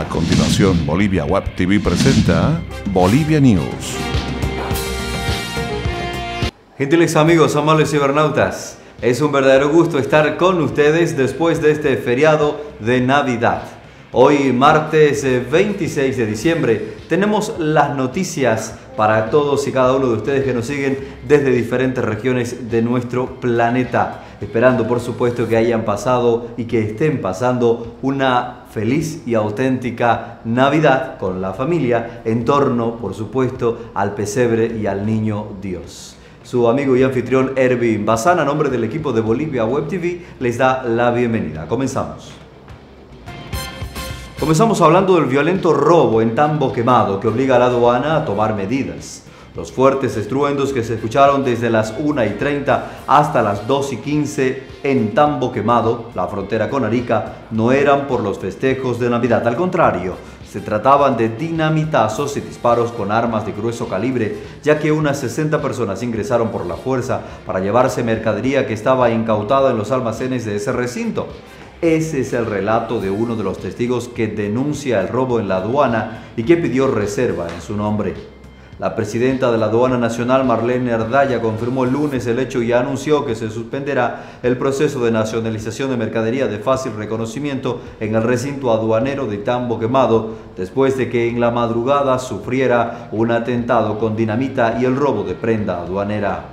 A continuación, Bolivia Web TV presenta Bolivia News. Gentiles amigos, amables cibernautas, es un verdadero gusto estar con ustedes después de este feriado de Navidad. Hoy, martes 26 de diciembre, tenemos las noticias para todos y cada uno de ustedes que nos siguen desde diferentes regiones de nuestro planeta. Esperando, por supuesto, que hayan pasado y que estén pasando una feliz y auténtica Navidad con la familia en torno, por supuesto, al pesebre y al niño Dios. Su amigo y anfitrión Ervin Bazán, a nombre del equipo de Bolivia Web TV, les da la bienvenida. Comenzamos. Comenzamos hablando del violento robo en Tambo Quemado que obliga a la aduana a tomar medidas. Los fuertes estruendos que se escucharon desde las 1:30 hasta las 2:15 en Tambo Quemado, la frontera con Arica, no eran por los festejos de Navidad. Al contrario, se trataban de dinamitazos y disparos con armas de grueso calibre, ya que unas 60 personas ingresaron por la fuerza para llevarse mercadería que estaba incautada en los almacenes de ese recinto. Ese es el relato de uno de los testigos que denuncia el robo en la aduana y que pidió reserva en su nombre. La presidenta de la Aduana Nacional, Marlene Ardaya, confirmó el lunes el hecho y anunció que se suspenderá el proceso de nacionalización de mercadería de fácil reconocimiento en el recinto aduanero de Tambo Quemado, después de que en la madrugada sufriera un atentado con dinamita y el robo de prenda aduanera.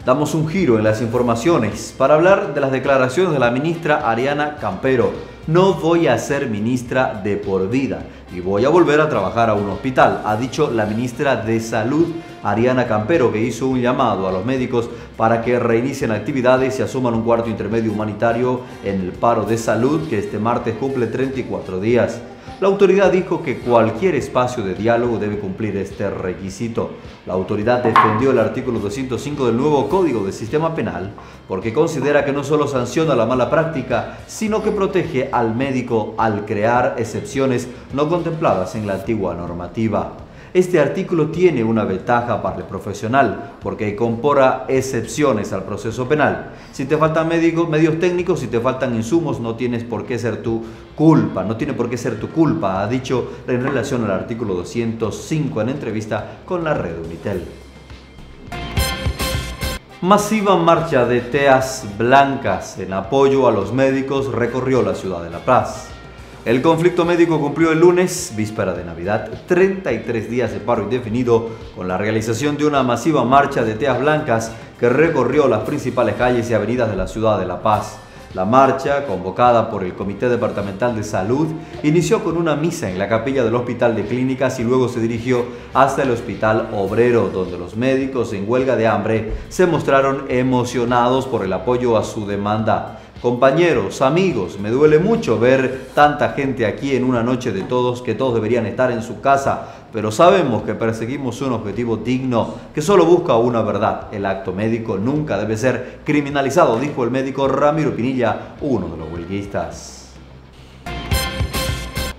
Damos un giro en las informaciones para hablar de las declaraciones de la ministra Ariana Campero. No voy a ser ministra de por vida y voy a volver a trabajar a un hospital, ha dicho la ministra de Salud Ariana Campero, que hizo un llamado a los médicos para que reinicien actividades y asuman un cuarto intermedio humanitario en el paro de salud que este martes cumple 34 días. La autoridad dijo que cualquier espacio de diálogo debe cumplir este requisito. La autoridad defendió el artículo 205 del nuevo Código de Sistema Penal porque considera que no solo sanciona la mala práctica, sino que protege al médico al crear excepciones no contempladas en la antigua normativa. Este artículo tiene una ventaja para el profesional porque incorpora excepciones al proceso penal. Si te faltan medios técnicos, si te faltan insumos, no tiene por qué ser tu culpa, ha dicho en relación al artículo 205 en entrevista con la red Unitel. Masiva marcha de teas blancas en apoyo a los médicos recorrió la ciudad de La Paz. El conflicto médico cumplió el lunes, víspera de Navidad, 33 días de paro indefinido con la realización de una masiva marcha de teas blancas que recorrió las principales calles y avenidas de la ciudad de La Paz. La marcha, convocada por el Comité Departamental de Salud, inició con una misa en la capilla del Hospital de Clínicas y luego se dirigió hasta el Hospital Obrero, donde los médicos en huelga de hambre se mostraron emocionados por el apoyo a su demanda. Compañeros, amigos, me duele mucho ver tanta gente aquí en una noche de todos, que todos deberían estar en su casa, pero sabemos que perseguimos un objetivo digno que solo busca una verdad. El acto médico nunca debe ser criminalizado, dijo el médico Ramiro Pinilla, uno de los huelguistas.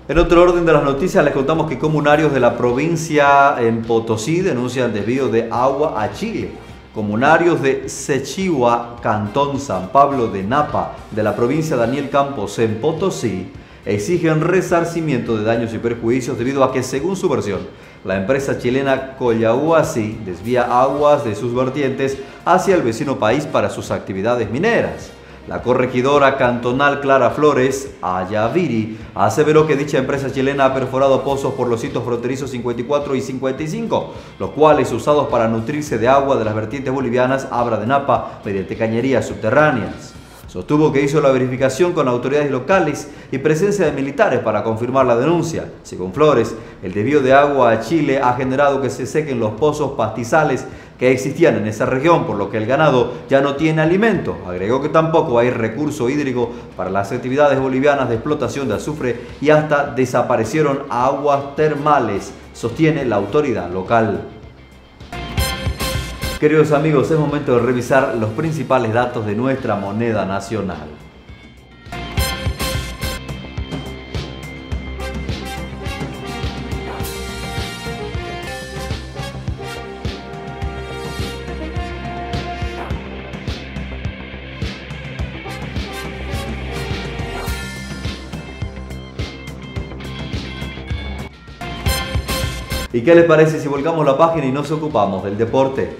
En otro orden de las noticias, les contamos que comunarios de la provincia en Potosí denuncian desvío de agua a Chile. Comunarios de Sechihua, Cantón San Pablo de Napa, de la provincia Daniel Campos en Potosí, exigen resarcimiento de daños y perjuicios debido a que, según su versión, la empresa chilena Collahuasi desvía aguas de sus vertientes hacia el vecino país para sus actividades mineras. La corregidora cantonal Clara Flores Ayaviri aseveró que dicha empresa chilena ha perforado pozos por los sitios fronterizos 54 y 55, los cuales usados para nutrirse de agua de las vertientes bolivianas Abra de Napa mediante cañerías subterráneas. Sostuvo que hizo la verificación con autoridades locales y presencia de militares para confirmar la denuncia. Según Flores, el desvío de agua a Chile ha generado que se sequen los pozos pastizales que existían en esa región, por lo que el ganado ya no tiene alimento. Agregó que tampoco hay recurso hídrico para las actividades bolivianas de explotación de azufre y hasta desaparecieron aguas termales, sostiene la autoridad local. Queridos amigos, es momento de revisar los principales datos de nuestra moneda nacional. ¿Y qué les parece si volcamos la página y nos ocupamos del deporte?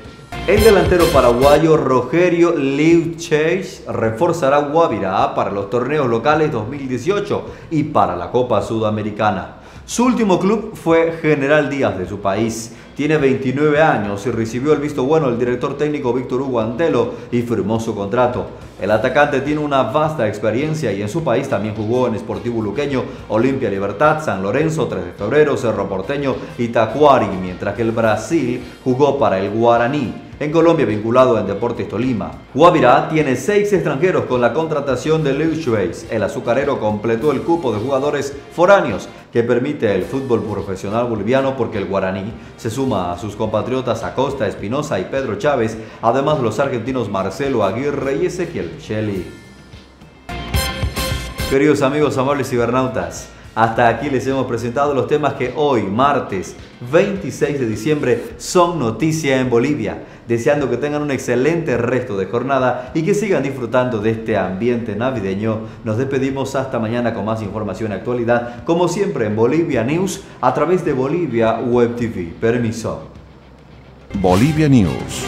El delantero paraguayo Rogerio Liucheix reforzará Guavirá para los torneos locales 2018 y para la Copa Sudamericana. Su último club fue General Díaz de su país. Tiene 29 años y recibió el visto bueno del director técnico Víctor Hugo Antelo y firmó su contrato. El atacante tiene una vasta experiencia y en su país también jugó en Sportivo Luqueño, Olimpia Libertad, San Lorenzo, 3 de Febrero, Cerro Porteño y Tacuary, mientras que el Brasil jugó para el Guaraní. En Colombia vinculado en Deportes Tolima. Guavirá tiene 6 extranjeros con la contratación de Liucheix. El azucarero completó el cupo de jugadores foráneos que permite el fútbol profesional boliviano porque el Guaraní se suma a sus compatriotas Acosta, Espinosa y Pedro Chávez, además los argentinos Marcelo Aguirre y Ezequiel Shelley. Queridos amigos amables cibernautas, hasta aquí les hemos presentado los temas que hoy, martes 26 de diciembre, son noticia en Bolivia. Deseando que tengan un excelente resto de jornada y que sigan disfrutando de este ambiente navideño. Nos despedimos hasta mañana con más información y actualidad, como siempre en Bolivia News, a través de Bolivia Web TV. Permiso. Bolivia News.